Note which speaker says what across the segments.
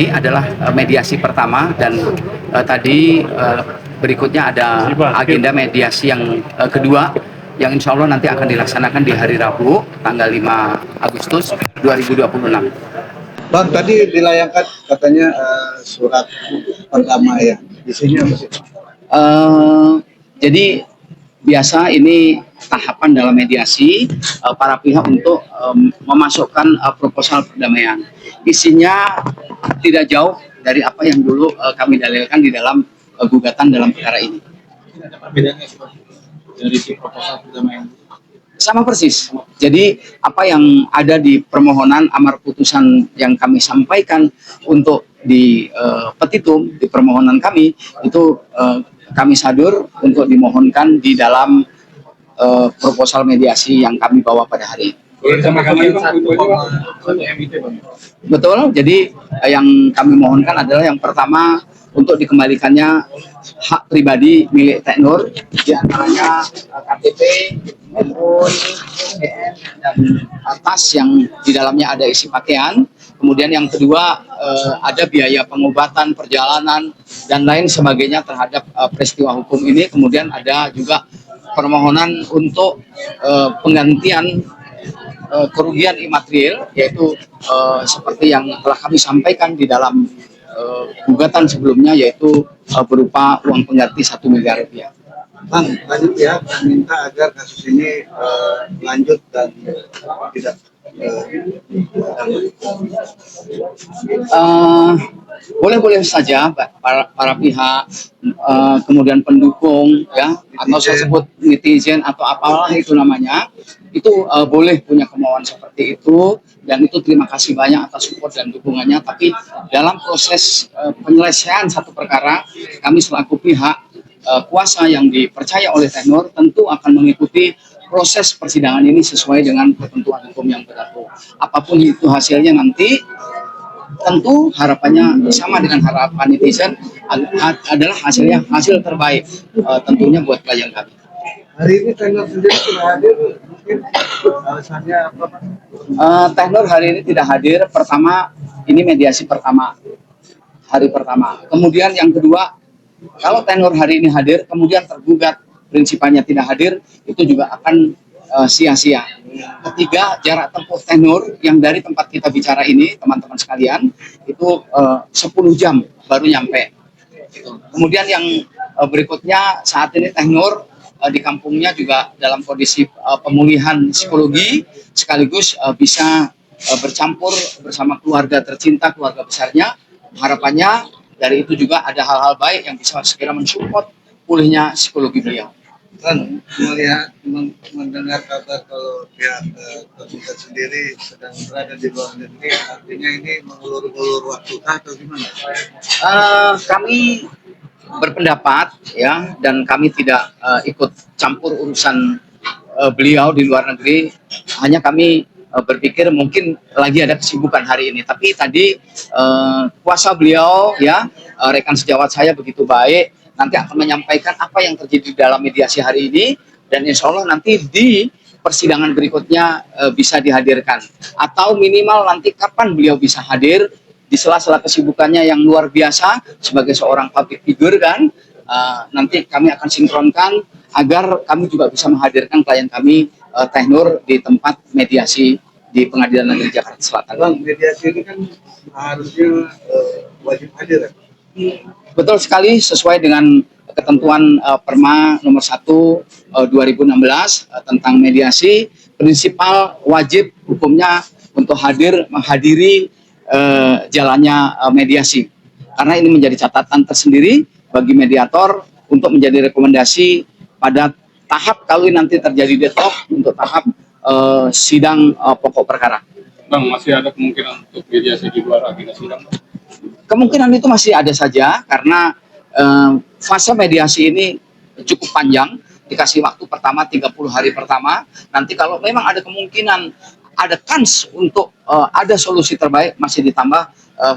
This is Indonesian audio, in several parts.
Speaker 1: ini adalah mediasi pertama dan tadi berikutnya ada agenda mediasi yang kedua yang insya Allah nanti akan dilaksanakan di hari Rabu tanggal 5 Agustus 2026.
Speaker 2: Bang, tadi dilayangkan katanya surat perdamaian. Isinya apa sih?
Speaker 1: Jadi biasa ini tahapan dalam mediasi para pihak untuk memasukkan proposal perdamaian. Isinya tidak jauh dari apa yang dulu kami dalilkan di dalam gugatan dalam perkara ini.
Speaker 2: Ada perbedaannya dari si proposal perdamaian?
Speaker 1: Sama persis. Jadi apa yang ada di permohonan amar putusan yang kami sampaikan untuk di petitum, di permohonan kami, itu kami sadur untuk dimohonkan di dalam proposal mediasi yang kami bawa pada hari ini. Betul, jadi yang kami mohonkan adalah yang pertama untuk dikembalikannya hak pribadi milik Teh Nur, diantaranya KTP, handphone, dan tas yang di dalamnya ada isi pakaian. Kemudian yang kedua ada biaya pengobatan, perjalanan, dan lain sebagainya terhadap peristiwa hukum ini. Kemudian ada juga permohonan untuk penggantian kerugian imaterial, yaitu seperti yang telah kami sampaikan di dalam gugatan sebelumnya, yaitu berupa uang pengganti 1 miliar rupiah.
Speaker 2: Bang, banyak pihak minta agar kasus ini lanjut dan tidak
Speaker 1: boleh-boleh saja para pihak, kemudian pendukung ya, atau saya sebut netizen atau apalah itu namanya, itu boleh punya kemauan seperti itu, dan itu terima kasih banyak atas support dan dukungannya. Tapi dalam proses penyelesaian satu perkara, kami selaku pihak kuasa yang dipercaya oleh Teh Nur tentu akan mengikuti proses persidangan ini sesuai dengan ketentuan hukum yang berlaku. Apapun itu hasilnya nanti, tentu harapannya sama dengan harapan netizen adalah hasil terbaik tentunya buat klien kami.
Speaker 2: Hari ini Teh Nur sendiri sudah hadir, mungkin alasannya apa, Pak?
Speaker 1: Teh Nur hari ini tidak hadir. Pertama, ini mediasi pertama, hari pertama. Kemudian yang kedua, kalau Teh Nur hari ini hadir, kemudian tergugat prinsipalnya tidak hadir, itu juga akan sia-sia. Ketiga, jarak tempuh Teh Nur yang dari tempat kita bicara ini, teman-teman sekalian, itu 10 jam baru nyampe. Kemudian yang berikutnya, saat ini Teh Nur di kampungnya juga dalam kondisi pemulihan psikologi, sekaligus bisa bercampur bersama keluarga tercinta, keluarga besarnya. Harapannya dari itu juga ada hal-hal baik yang bisa segera mensupport pulihnya psikologi beliau.
Speaker 2: Kan mendengar kabar kalau pihak tergugat sendiri sedang berada di luar negeri, artinya ini mengulur-ulur waktu atau gimana?
Speaker 1: Kami berpendapat ya, dan kami tidak ikut campur urusan beliau di luar negeri. Hanya kami berpikir mungkin lagi ada kesibukan hari ini. Tapi tadi kuasa beliau ya, rekan sejawat saya begitu baik, nanti akan menyampaikan apa yang terjadi dalam mediasi hari ini, dan insya Allah nanti di persidangan berikutnya bisa dihadirkan, atau minimal nanti kapan beliau bisa hadir di sela-sela kesibukannya yang luar biasa sebagai seorang public figure kan. Nanti kami akan sinkronkan agar kami juga bisa menghadirkan klien kami Teh Nur di tempat mediasi di Pengadilan Negeri Jakarta Selatan.
Speaker 2: Bang, mediasi ini kan harusnya wajib hadir ya?
Speaker 1: Betul sekali, sesuai dengan ketentuan Perma nomor 1 2016 tentang mediasi, prinsipal wajib hukumnya untuk menghadiri jalannya mediasi. Karena ini menjadi catatan tersendiri bagi mediator untuk menjadi rekomendasi pada tahap kalau nanti terjadi deadlock untuk tahap sidang pokok perkara.
Speaker 3: Bang, masih ada kemungkinan untuk mediasi di luar agenda sidang?
Speaker 1: Kemungkinan itu masih ada saja, karena fase mediasi ini cukup panjang, dikasih waktu pertama 30 hari pertama. Nanti kalau memang ada kemungkinan, ada kans untuk ada solusi terbaik, masih ditambah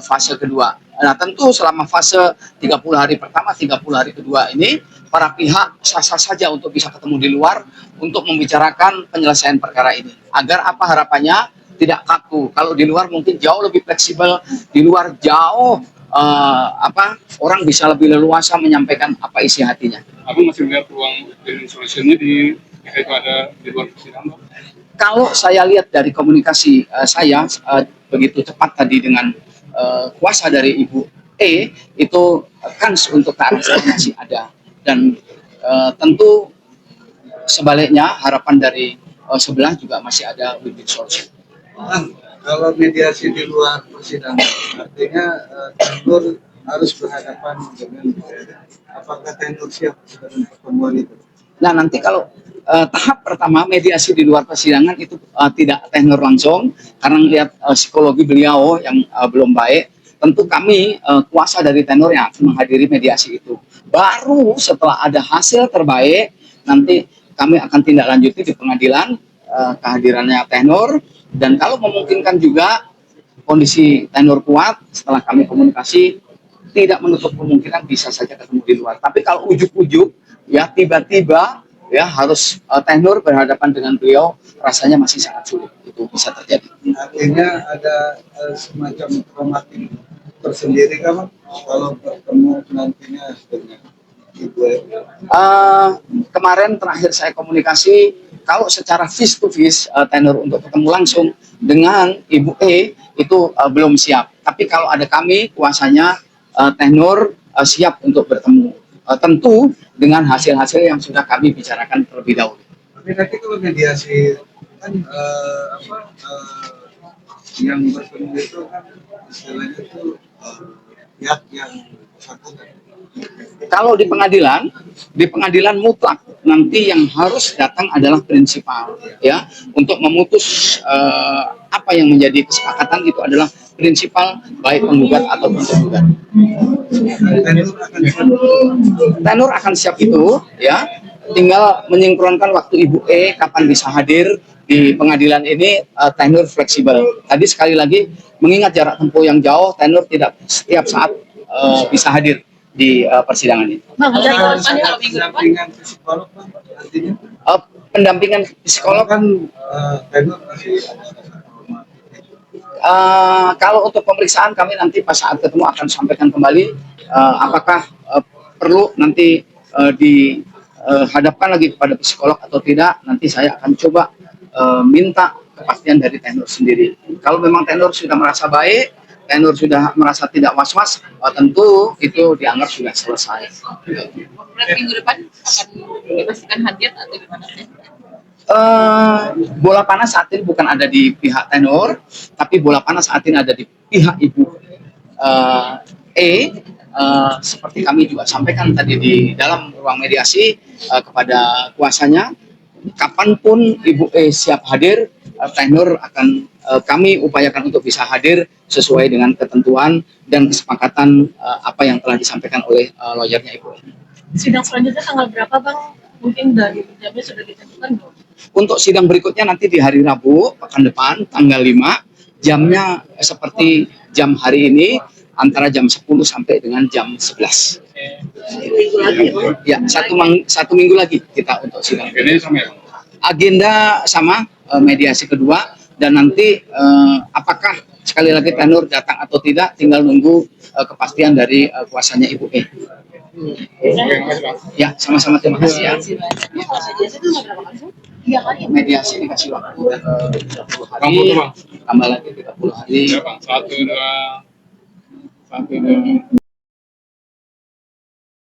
Speaker 1: fase kedua. Nah tentu selama fase 30 hari pertama, 30 hari kedua ini, para pihak sah-sah saja untuk bisa ketemu di luar untuk membicarakan penyelesaian perkara ini. Agar apa harapannya? tidak kaku. Kalau di luar mungkin jauh lebih fleksibel, di luar jauh orang bisa lebih leluasa menyampaikan apa isi hatinya.
Speaker 3: Abang masih melihat peluang win-win solutionnya jika itu ada di luar persidangan, Bang?
Speaker 1: Kalau saya lihat dari komunikasi saya begitu cepat tadi dengan kuasa dari Ibu E, itu kans untuk ke arah sana masih ada, dan tentu sebaliknya harapan dari sebelah juga masih ada win-win solution.
Speaker 2: Bang, kalau mediasi di luar persidangan, artinya tenur harus berhadapan dengan apakah tenur siap dengan pertemuan itu?
Speaker 1: Nah, nanti kalau tahap pertama mediasi di luar persidangan itu tidak tenor langsung karena melihat psikologi beliau yang belum baik. Tentu kami kuasa dari tenor yang akan menghadiri mediasi itu. Baru setelah ada hasil terbaik, nanti kami akan tindak lanjuti di pengadilan kehadirannya tenor, dan kalau memungkinkan juga kondisi tenor kuat setelah kami komunikasi, tidak menutup kemungkinan bisa saja ketemu di luar. Tapi kalau ujuk-ujuk ya tiba-tiba ya harus tenor berhadapan dengan beliau, rasanya masih sangat sulit itu bisa terjadi.
Speaker 2: Artinya ada semacam traumatik tersendiri kan Bang, kalau bertemu nantinya dengan Ibu E?
Speaker 1: Kemarin terakhir saya komunikasi, kalau secara face to face tenor untuk ketemu langsung dengan Ibu E itu belum siap. Tapi kalau ada kami kuasanya tenor siap untuk bertemu. Tentu dengan hasil-hasil yang sudah kami bicarakan terlebih dahulu.
Speaker 2: Tapi nanti kalau mediasi kan yang bertemu itu kan istilahnya itu pihak yang bersangkutan.
Speaker 1: Kalau di pengadilan mutlak nanti yang harus datang adalah prinsipal, ya, untuk memutus apa yang menjadi kesepakatan itu adalah prinsipal baik penggugat ataupun tergugat. Tenor akan siap itu, ya, tinggal menyingkronkan waktu Ibu E kapan bisa hadir di pengadilan ini. Tenor fleksibel. Tadi sekali lagi mengingat jarak tempuh yang jauh, tenor tidak setiap saat bisa hadir di persidangan ini.
Speaker 2: Pendampingan psikolog Bang, artinya
Speaker 1: Pendampingan psikolog
Speaker 2: kan tenor masih
Speaker 1: kalau untuk pemeriksaan kami nanti pas saat ketemu akan sampaikan kembali apakah perlu nanti dihadapkan lagi kepada psikolog atau tidak. Nanti saya akan coba minta kepastian dari tenor sendiri. Kalau memang tenor sudah merasa baik, tenor sudah merasa tidak was-was, tentu itu dianggap sudah selesai.
Speaker 4: Minggu depan akan dipastikan hadir atau gimana sih?
Speaker 1: Bola panas saat ini bukan ada di pihak tenor, tapi bola panas saat ini ada di pihak Ibu E. Seperti kami juga sampaikan tadi di dalam ruang mediasi kepada kuasanya, kapanpun Ibu E siap hadir, tenor akan kami upayakan untuk bisa hadir sesuai dengan ketentuan dan kesepakatan apa yang telah disampaikan oleh lawyernya Ibu E.
Speaker 4: Sidang selanjutnya tanggal berapa Bang? Mungkin dari jamnya sudah ditentukan belum?
Speaker 1: Untuk sidang berikutnya nanti di hari Rabu pekan depan tanggal 5, jamnya seperti jam hari ini antara jam 10 sampai dengan jam 11. Ya, satu minggu lagi kita untuk sidang.
Speaker 3: Ini sama ya, Bang?
Speaker 1: Agenda sama, mediasi kedua, dan nanti apakah sekali lagi tenor datang atau tidak tinggal nunggu kepastian dari kuasanya Ibu E. Ya, sama-sama, terima kasih ya. Mediasi dikasih waktu 30 hari, tambah lagi 30 hari.
Speaker 3: Ya, Bang. 1, 2, 1, 2.